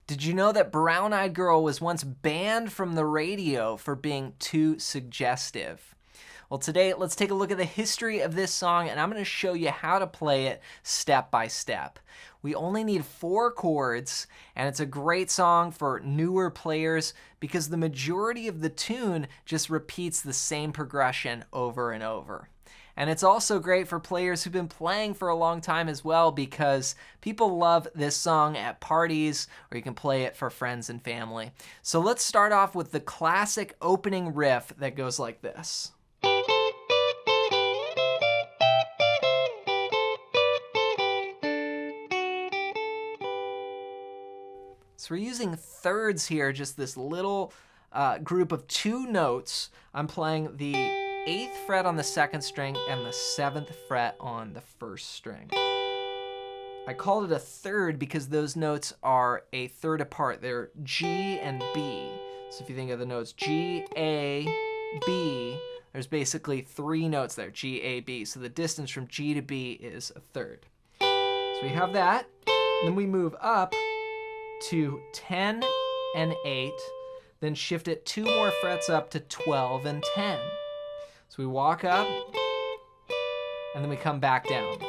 Did you know that Brown Eyed Girl was once banned from the radio for being too suggestive? Well, today let's take a look at the history of this song, and I'm going to show you how to play it step by step. We only need 4 chords, and it's a great song for newer players because the majority of the tune just repeats the same progression over and over. And it's also great for players who've been playing for a long time as well because people love this song at parties, or you can play it for friends and family. So let's start off with the classic opening riff that goes like this. So we're using thirds here, just this little group of 2 notes. I'm playing the 8th fret on the 2nd string and the 7th fret on the 1st string. I called it a third because those notes are a third apart. They're G and B. So if you think of the notes G, A, B, there's basically 3 notes there, G, A, B. So the distance from G to B is a third. So we have that. Then we move up to 10 and 8, then shift it 2 more frets up to 12 and 10. So we walk up, and then we come back down.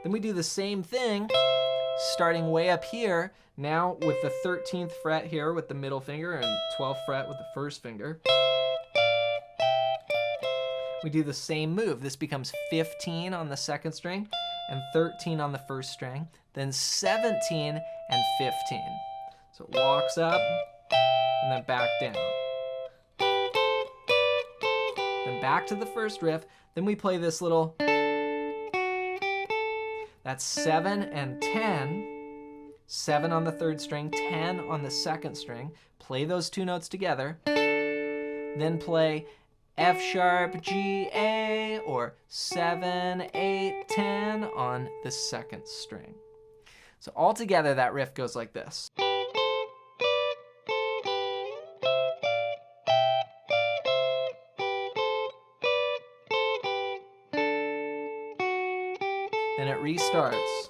Then we do the same thing, starting way up here, now with the 13th fret here with the middle finger and 12th fret with the first finger. We do the same move. This becomes 15 on the 2nd string and 13 on the 1st string, then 17 and 15. So it walks up and then back down. Then back to the first riff. Then we play this little, that's 7 and 10, 7 on the 3rd string, 10 on the 2nd string. Play those 2 notes together. Then play F sharp, G, A, or 7, 8, 10 on the 2nd string. So all together that riff goes like this. Then it restarts.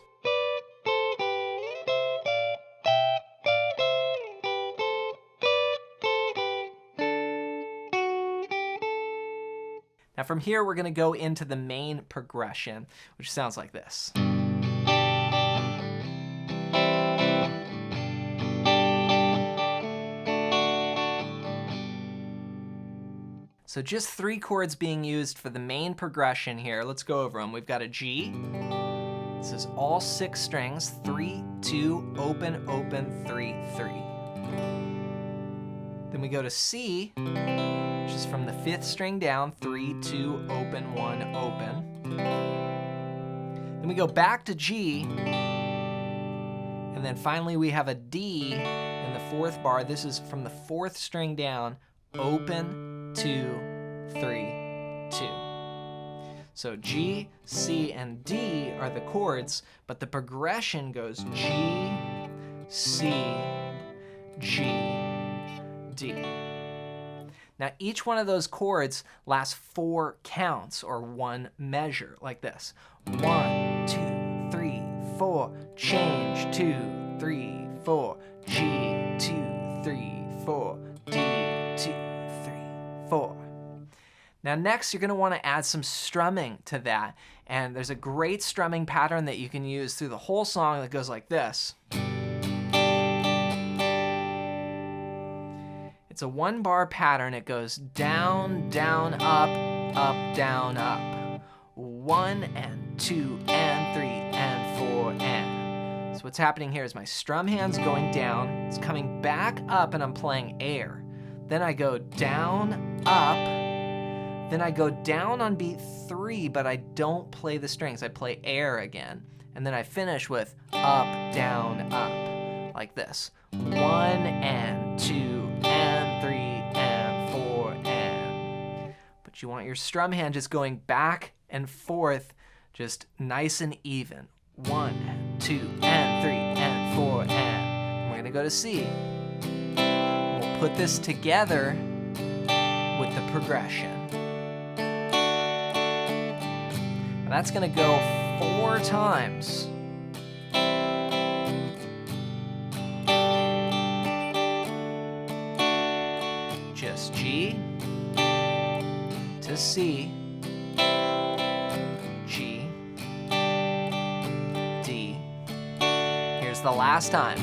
Now from here, we're going to go into the main progression, which sounds like this. So just 3 chords being used for the main progression here. Let's go over them. We've got a G. This is all 6 strings, 3, 2, open, open, 3, 3. Then we go to C, which is from the 5th string down, 3, 2, open, 1, open. Then we go back to G, and then finally we have a D in the 4th bar. This is from the 4th string down, open, 2, 3, 2. So G, C, and D are the chords, but the progression goes G, C, G, D. Now each one of those chords lasts 4 counts, or 1 measure, like this. 1, 2, 3, 4, change, 2, 3, 4, G, 2, 3, 4, D, 2, 3, 4. Now next, you're going to want to add some strumming to that, and there's a great strumming pattern that you can use through the whole song that goes like this. It's a 1-bar pattern. It goes down, down, up, up, down, up. 1 and 2 and 3 and 4 and. So what's happening here is my strum hand's going down, it's coming back up, and I'm playing air. Then I go down, up, then I go down on beat 3, but I don't play the strings. I play air again. And then I finish with up, down, up, like this. 1 and 2 and 3 and 4 and. But you want your strum hand just going back and forth, just nice and even. 1 and 2 and 3 and 4 and. We're gonna go to C. We'll put this together with the progression. Now that's going to go 4 times. this. G to C, G, D. Here's the last time.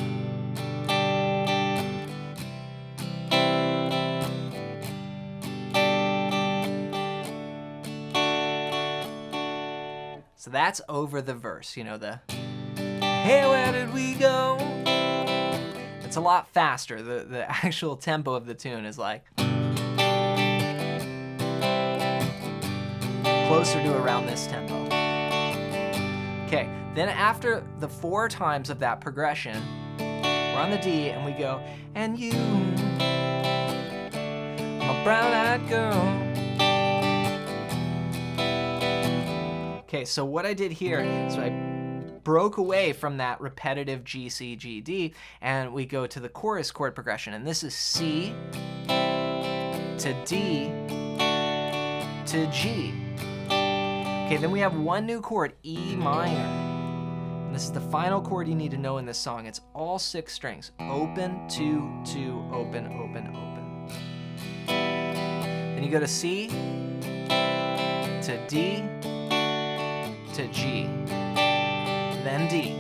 So that's over the verse, you know, the hey, where did we go? It's a lot faster. The actual tempo of the tune is like closer to around this tempo. Okay, then after the 4 times of that progression, we're on the D and we go, and you, my brown-eyed girl. Okay, so what I did here is I broke away from that repetitive G, C, G, D, and we go to the chorus chord progression. And this is C to D to G. Okay, then we have one new chord, E minor. And this is the final chord you need to know in this song. It's all 6 strings. Open, 2, 2, open, open, open. Then you go to C to D to G, then D,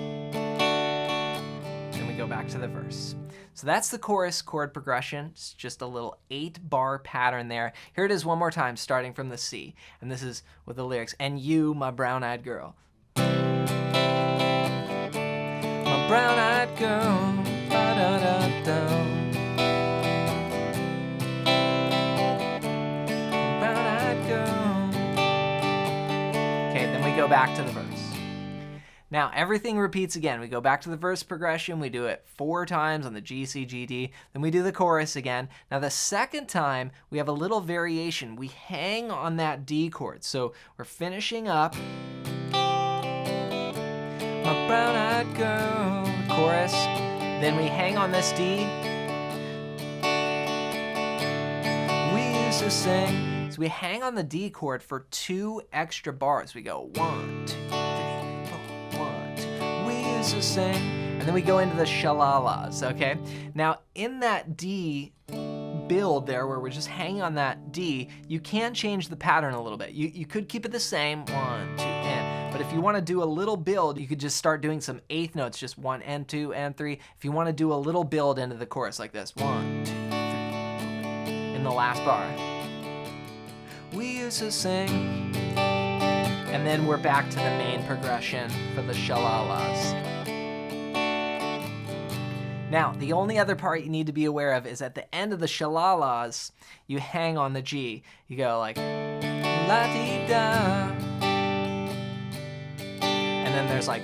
then we go back to the verse. So that's the chorus chord progression. It's just a little 8-bar pattern there. Here it is one more time, starting from the C, and this is with the lyrics, and you, my brown-eyed girl. My brown-eyed girl, ba-da-da-da. Brown-eyed girl. Okay, then we go back to the verse. Now, everything repeats again. We go back to the verse progression. We do it 4 times on the G, C, G, D. Then we do the chorus again. Now, the second time, we have a little variation. We hang on that D chord. So we're finishing up. My brown-eyed girl, chorus. Then we hang on this D. We used to sing. So we hang on the D chord for 2 extra bars. We go 1, 2, 3, 4, 1, 2. We used to sing, and then we go into the shalalas. Okay. Now in that D build there, where we're just hanging on that D, you can change the pattern a little bit. You could keep it the same, 1, 2, and. But if you want to do a little build, you could just start doing some 8th notes, just 1 and 2 and 3. If you want to do a little build into the chorus like this, 1, 2, 3, in the last bar. We used to sing, and then we're back to the main progression for the shalalas. Now, the only other part you need to be aware of is at the end of the shalalas, you hang on the G. You go like, la-dee-da. And then there's like,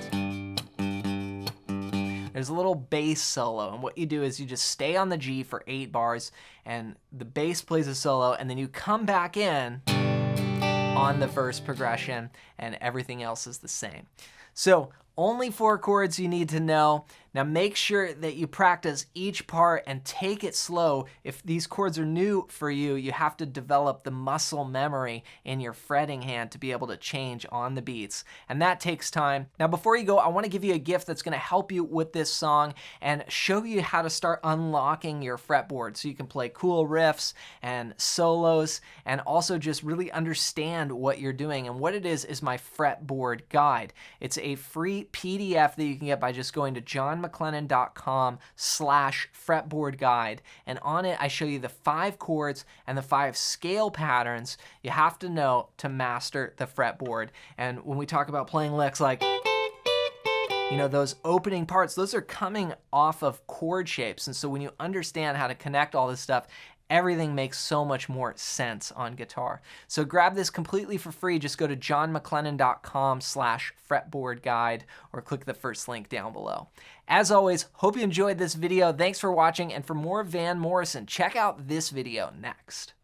there's a little bass solo, and what you do is you just stay on the G for 8 bars, and the bass plays a solo, and then you come back in on the verse progression, and everything else is the same. So only 4 chords you need to know. Now make sure that you practice each part and take it slow. If these chords are new for you, you have to develop the muscle memory in your fretting hand to be able to change on the beats, and that takes time. Now before you go, I want to give you a gift that's going to help you with this song and show you how to start unlocking your fretboard so you can play cool riffs and solos, and also just really understand what you're doing. And what it is my fretboard guide. It's a free PDF that you can get by just going to johnmclennan.com/fretboard guide, and on it I show you the 5 chords and the 5 scale patterns you have to know to master the fretboard. And when we talk about playing licks like, you know, those opening parts, those are coming off of chord shapes, and so when you understand how to connect all this stuff, everything makes so much more sense on guitar. So grab this completely for free. Just go to johnmclennan.com/fretboard guide or click the first link down below. As always, hope you enjoyed this video. Thanks for watching, and for more Van Morrison, check out this video next.